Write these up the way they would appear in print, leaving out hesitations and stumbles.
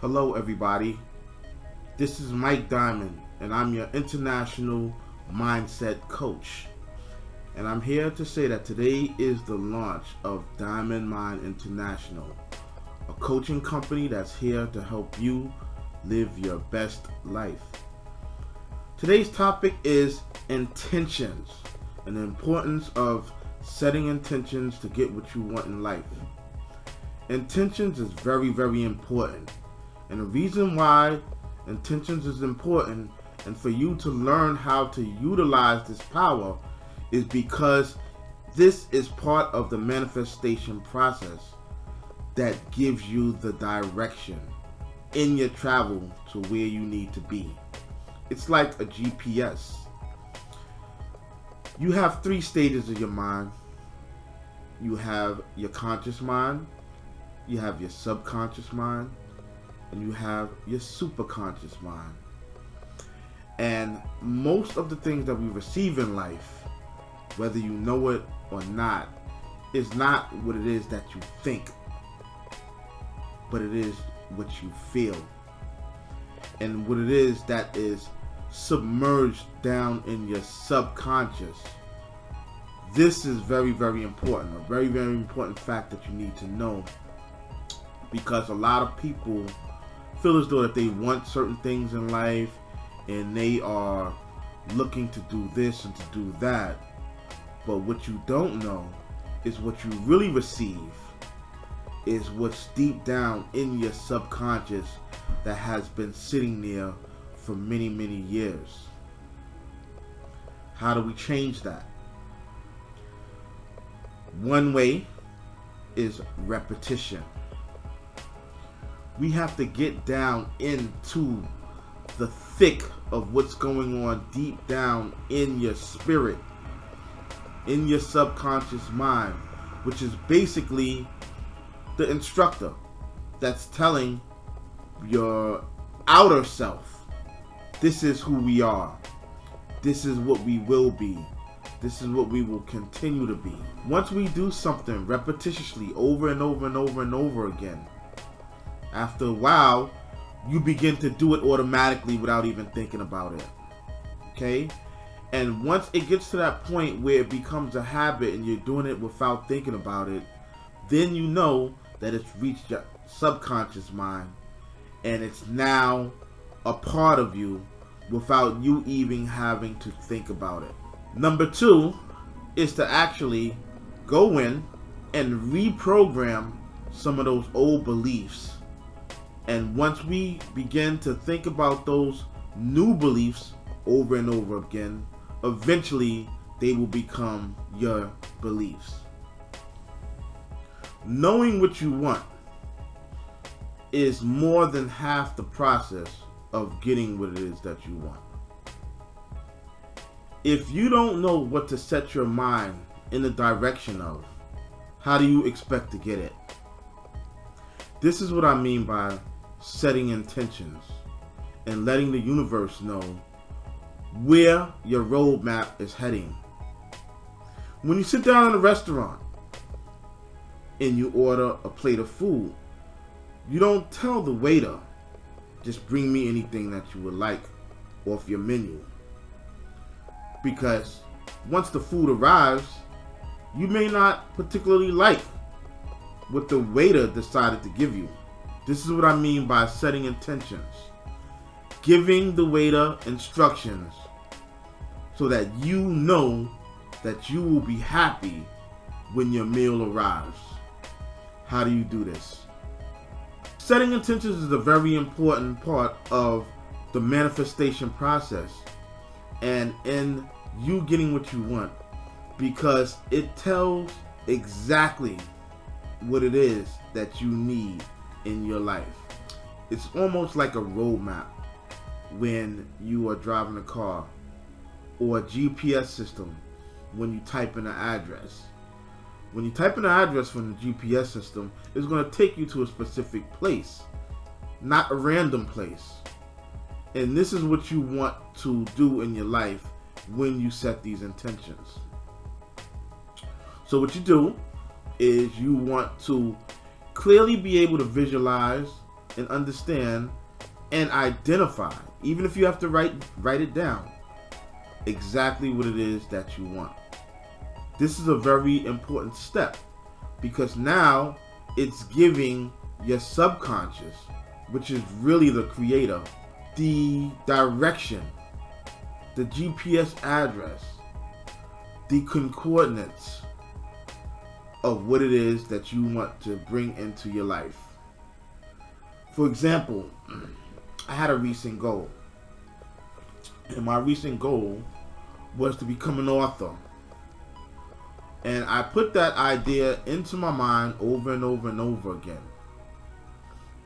Hello, everybody. This is Mike Diamond, and I'm your international mindset coach. And I'm here to say that today is the launch of Diamond Mind International, a coaching company that's here to help you live your best life. Today's topic is intentions and the importance of setting intentions to get what you want in life. Intentions is very, very important. And the reason why intentions is important and for you to learn how to utilize this power is because this is part of the manifestation process that gives you the direction in your travel to where you need to be. It's like a GPS. You have 3 stages of your mind. You have your conscious mind, you have your subconscious mind, and you have your superconscious mind. And most of the things that we receive in life, whether you know it or not, is not what it is that you think, but it is what you feel. And what it is that is submerged down in your subconscious. This is very, very important. A very, very important fact that you need to know, because a lot of people feel as though that they want certain things in life and they are looking to do this and to do that. But what you don't know is what you really receive is what's deep down in your subconscious that has been sitting there for many, many years. How do we change that? One way is repetition. We have to get down into the thick of what's going on deep down in your spirit, in your subconscious mind, which is basically the instructor that's telling your outer self, this is who we are, this is what we will be, this is what we will continue to be. Once we do something repetitiously over and over and over and over again, after a while, you begin to do it automatically without even thinking about it. Okay? And once it gets to that point where it becomes a habit and you're doing it without thinking about it, then you know that it's reached your subconscious mind and it's now a part of you without you even having to think about it. Number 2 is to actually go in and reprogram some of those old beliefs. And once we begin to think about those new beliefs over and over again, eventually they will become your beliefs. Knowing what you want is more than half the process of getting what it is that you want. If you don't know what to set your mind in the direction of, how do you expect to get it? This is what I mean by setting intentions and letting the universe know where your roadmap is heading. When you sit down in a restaurant and you order a plate of food, you don't tell the waiter, just bring me anything that you would like off your menu. Because once the food arrives, you may not particularly like what the waiter decided to give you. This is what I mean by setting intentions. Giving the waiter instructions so that you know that you will be happy when your meal arrives. How do you do this? Setting intentions is a very important part of the manifestation process and in you getting what you want, because it tells exactly what it is that you need in your life. It's almost like a roadmap when you are driving a car, or a GPS system when you type in an address. When you type in an address from the GPS system, it's going to take you to a specific place, not a random place. And this is what you want to do in your life when you set these intentions. So what you do is you want to clearly be able to visualize and understand and identify, even if you have to write it down, exactly what it is that you want. This is a very important step, because now it's giving your subconscious, which is really the creator, the direction, the GPS address, the coordinates of what it is that you want to bring into your life. For example, I had a recent goal, and my recent goal was to become an author. And I put that idea into my mind over and over and over again.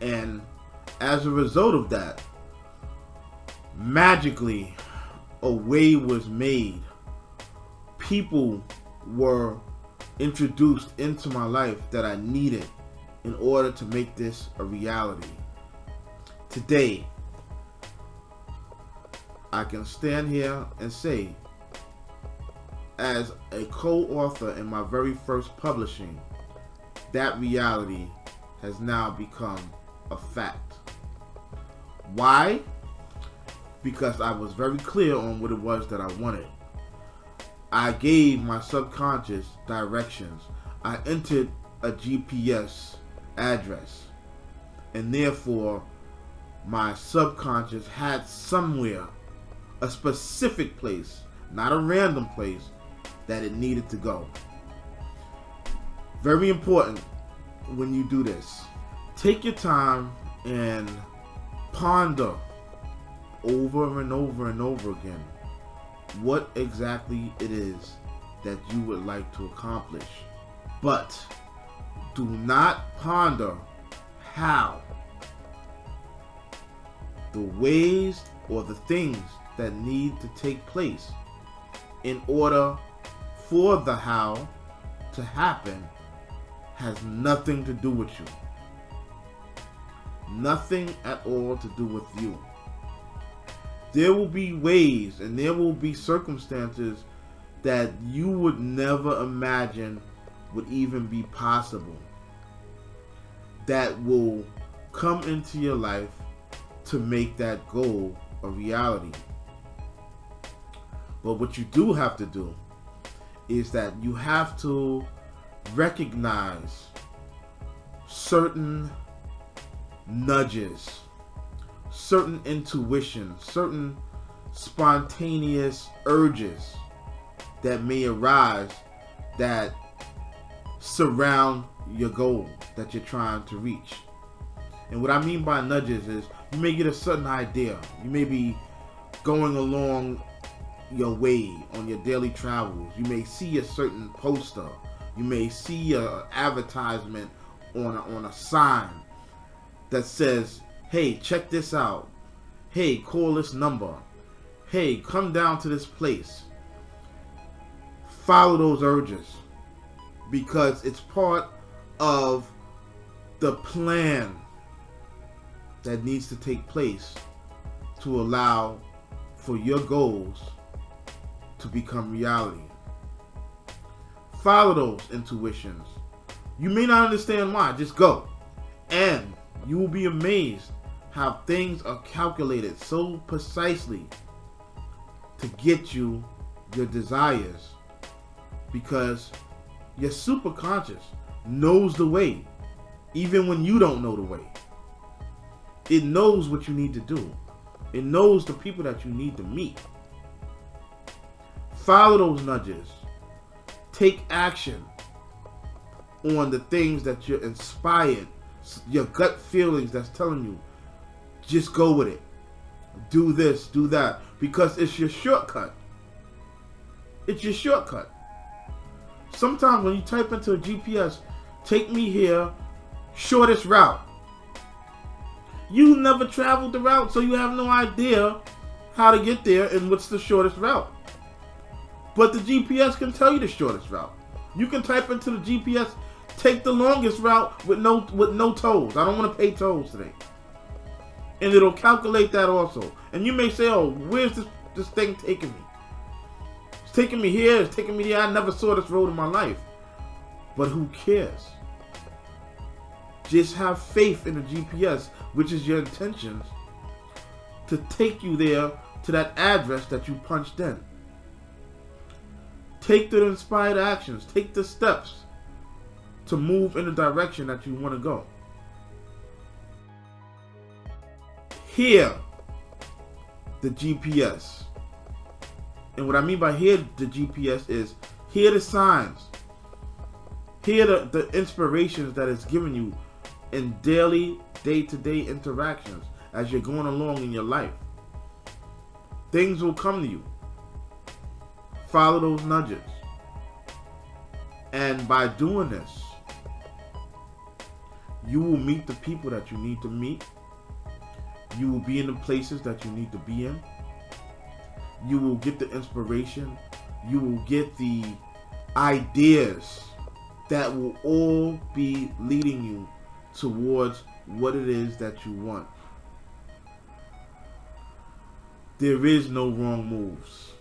And as a result of that, magically, a way was made. People were introduced into my life that I needed in order to make this a reality. Today, I can stand here and say, as a co-author in my very first publishing, that reality has now become a fact. Why? Because I was very clear on what it was that I wanted. I gave my subconscious directions. I entered a GPS address, and therefore my subconscious had somewhere, a specific place, not a random place, that it needed to go. Very important when you do this. Take your time and ponder over and over and over again what exactly it is that you would like to accomplish. But do not ponder how, the ways or the things that need to take place in order for the how to happen has nothing to do with you. Nothing at all to do with you. There will be ways and there will be circumstances that you would never imagine would even be possible, that will come into your life to make that goal a reality. But what you do have to do is that you have to recognize certain nudges, certain intuitions, certain spontaneous urges that may arise that surround your goal that you're trying to reach. And what I mean by nudges is you may get a certain idea. You may be going along your way on your daily travels. You may see a certain poster. You may see an advertisement on a sign that says, hey, check this out. Hey, call this number. Hey, come down to this place. Follow those urges, because it's part of the plan that needs to take place to allow for your goals to become reality. Follow those intuitions. You may not understand why, just go. And you will be amazed how things are calculated so precisely to get you your desires, because your superconscious knows the way, even when you don't know the way. It knows what you need to do. It knows the people that you need to meet. Follow those nudges. Take action on the things that you're inspired, your gut feelings that's telling you, just go with it. Do this, do that, because it's your shortcut. It's your shortcut. Sometimes when you type into a GPS, take me here, shortest route. You never traveled the route, so you have no idea how to get there and what's the shortest route. But the GPS can tell you the shortest route. You can type into the GPS, take the longest route with no tolls. I don't want to pay tolls today. And it'll calculate that also. And you may say, oh, where's this thing taking me? It's taking me here, it's taking me there. I never saw this road in my life. But who cares? Just have faith in the GPS, which is your intentions, to take you there to that address that you punched in. Take the inspired actions. Take the steps to move in the direction that you want to go. Hear the GPS. And what I mean by hear the GPS is hear the signs. Hear the inspirations that it's giving you in daily, day-to-day interactions as you're going along in your life. Things will come to you. Follow those nudges. And by doing this, you will meet the people that you need to meet. You will be in the places that you need to be in. You will get the inspiration. You will get the ideas that will all be leading you towards what it is that you want. There is no wrong moves.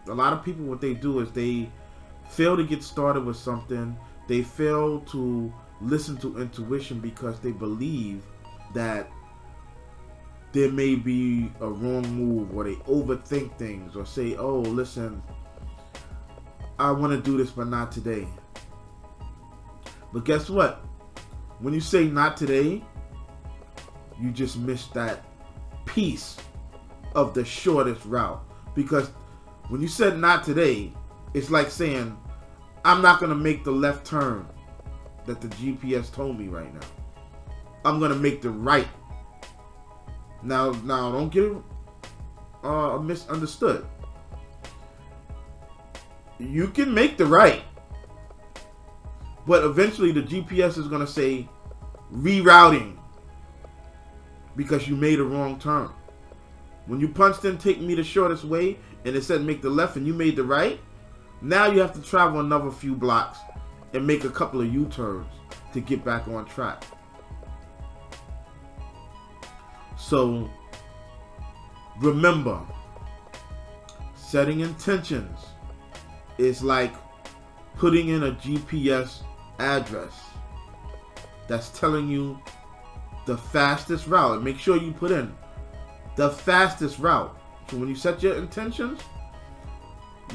A lot of people, what they do is they fail to get started with something. They fail to listen to intuition because they believe that there may be a wrong move, or they overthink things, or say, oh, listen, I want to do this, but not today. But guess what? When you say not today, you just missed that piece of the shortest route. Because when you said not today, it's like saying, I'm not going to make the left turn that the GPS told me right now. I'm going to make the right. Now don't get it misunderstood. You can make the right, but eventually the GPS is going to say rerouting because you made a wrong turn. When you punched in take me the shortest way and it said make the left and you made the right, now you have to travel another few blocks and make a couple of U-turns to get back on track. So remember, setting intentions is like putting in a GPS address that's telling you the fastest route. And make sure you put in the fastest route. So when you set your intentions,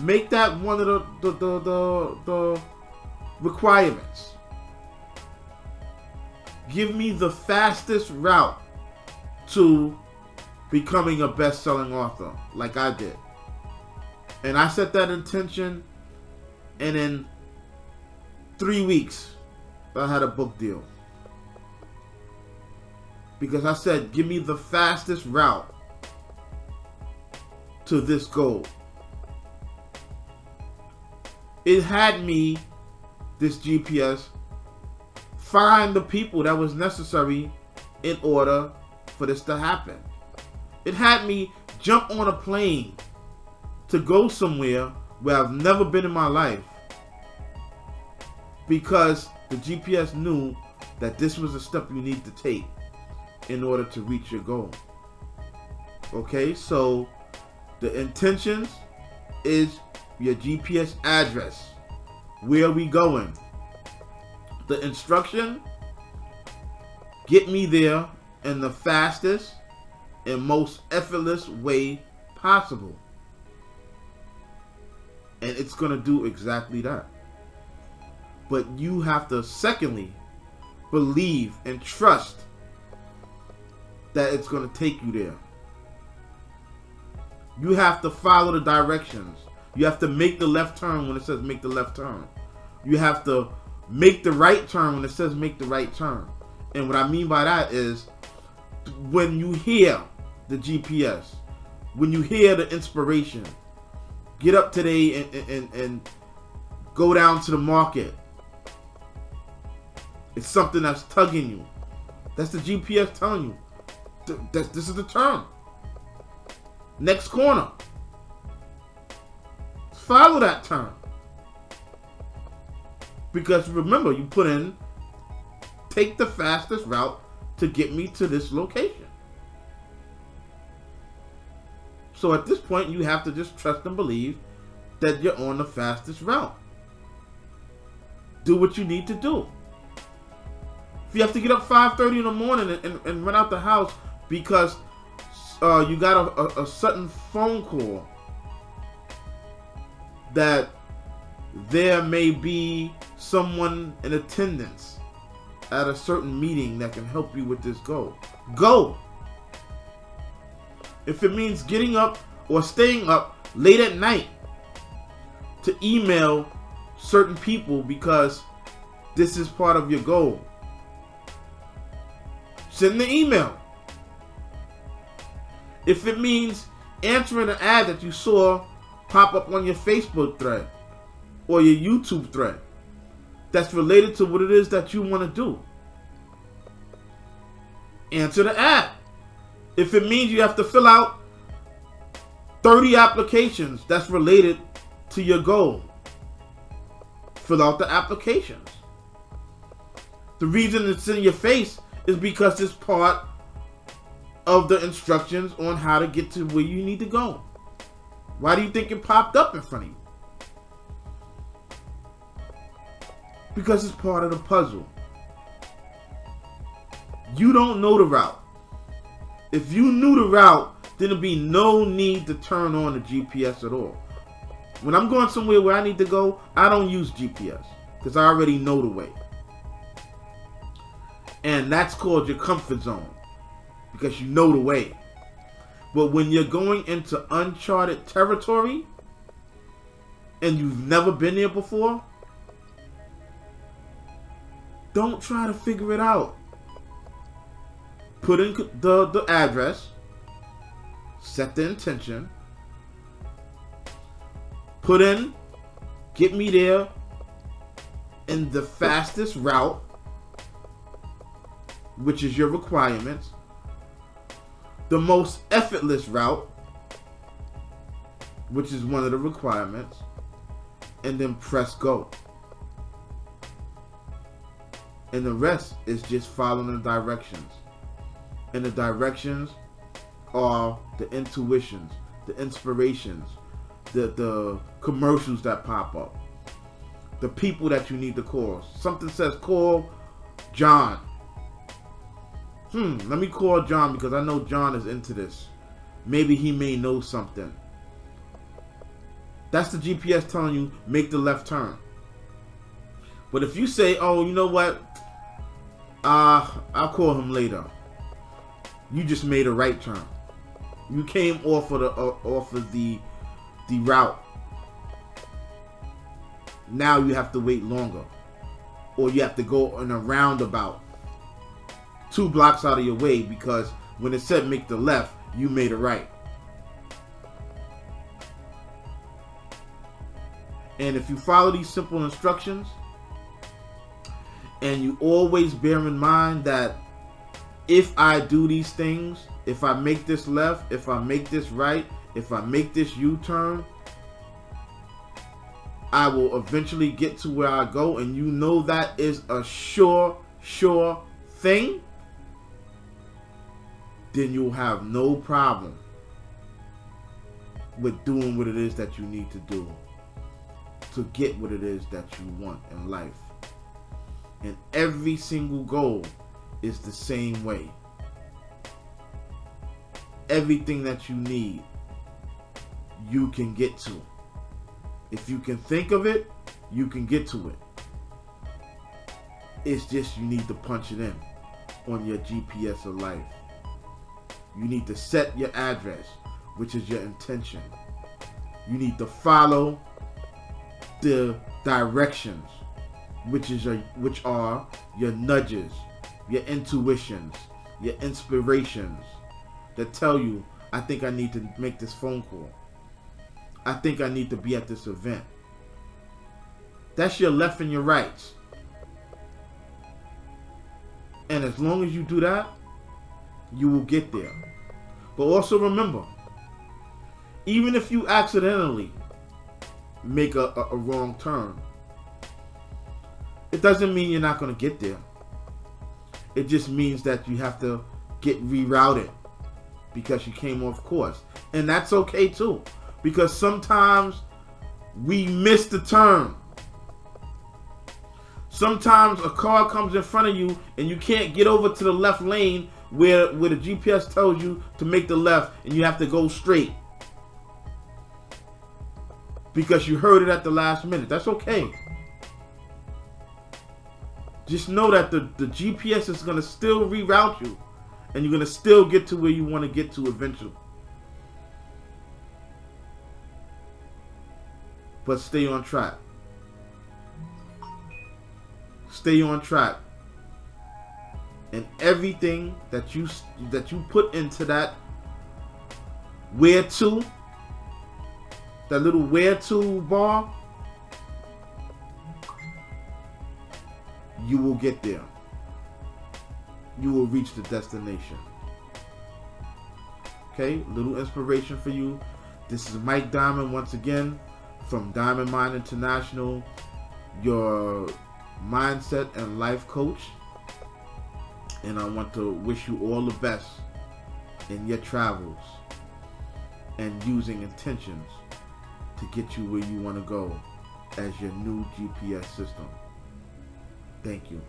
make that one of the requirements. Give me the fastest route to becoming a best-selling author, like I did. And I set that intention, and in 3 weeks, I had a book deal. Because I said, give me the fastest route to this goal. It had me, this GPS, find the people that was necessary in order for this to happen. It had me jump on a plane to go somewhere where I've never been in my life, because the GPS knew that this was a step you need to take in order to reach your goal. Okay, so the intentions is your GPS address. Where are we going? The instruction, get me there in the fastest and most effortless way possible. And it's going to do exactly that. But you have to, secondly, believe and trust that it's going to take you there. You have to follow the directions. You have to make the left turn when it says make the left turn. You have to make the right turn when it says make the right turn. And what I mean by that is, when you hear the GPS, when you hear the inspiration, get up today and go down to the market. It's something that's tugging you. That's the GPS telling you, this is the turn. Next corner. Follow that turn. Because remember, you put in, take the fastest route to get me to this location. So at this point, you have to just trust and believe that you're on the fastest route. Do what you need to do. If you have to get up 5:30 in the morning and run out the house because you got a sudden phone call that there may be someone in attendance at a certain meeting that can help you with this goal, go. If it means getting up or staying up late at night to email certain people because this is part of your goal, send the email. If it means answering an ad that you saw pop up on your Facebook thread or your YouTube thread that's related to what it is that you want to do, answer the ad. If it means you have to fill out 30 applications that's related to your goal, fill out the applications. The reason it's in your face is because it's part of the instructions on how to get to where you need to go. Why do you think it popped up in front of you? Because it's part of the puzzle. You don't know the route. If you knew the route, then there'd be no need to turn on the GPS at all. When I'm going somewhere where I need to go, I don't use GPS because I already know the way. And that's called your comfort zone because you know the way. But when you're going into uncharted territory and you've never been there before, don't try to figure it out. Put in the address, set the intention, put in, get me there in the fastest route, which is your requirements, the most effortless route, which is one of the requirements, and then press go. And the rest is just following the directions. And the directions are the intuitions, the inspirations, the commercials that pop up, the people that you need to call. Something says call John. Let me call John because I know John is into this. Maybe he may know something. That's the GPS telling you make the left turn. But if you say, oh, you know what? I'll call him later. You just made a right turn. You came off of the route. Now you have to wait longer, or you have to go in a roundabout 2 blocks out of your way because when it said make the left, you made a right. And if you follow these simple instructions, and you always bear in mind that if I do these things, if I make this left, if I make this right, if I make this U-turn, I will eventually get to where I go, and you know that is a sure thing, then you'll have no problem with doing what it is that you need to do to get what it is that you want in life. And every single goal is the same way. Everything that you need, you can get to. If you can think of it, you can get to it. It's just you need to punch it in on your GPS of life. You need to set your address, which is your intention. You need to follow the directions, which are your nudges, your intuitions, your inspirations that tell you, I think I need to make this phone call. I think I need to be at this event. That's your left and your rights. And as long as you do that, you will get there. But also remember, even if you accidentally make a wrong turn, it doesn't mean you're not going to get there. It just means that you have to get rerouted because you came off course. And that's okay too, because sometimes we miss the turn. Sometimes a car comes in front of you and you can't get over to the left lane where the GPS tells you to make the left, and you have to go straight because you heard it at the last minute. That's okay. Just know that the GPS is going to still reroute you, and you're going to still get to where you want to get to eventually. But stay on track. Stay on track. And everything that you put into that where to, that little where to bar, you will get there. You will reach the destination. Okay, little inspiration for you. This is Mike Diamond once again from Diamond Mind International, your mindset and life coach. And I want to wish you all the best in your travels and using intentions to get you where you want to go as your new GPS system. Thank you.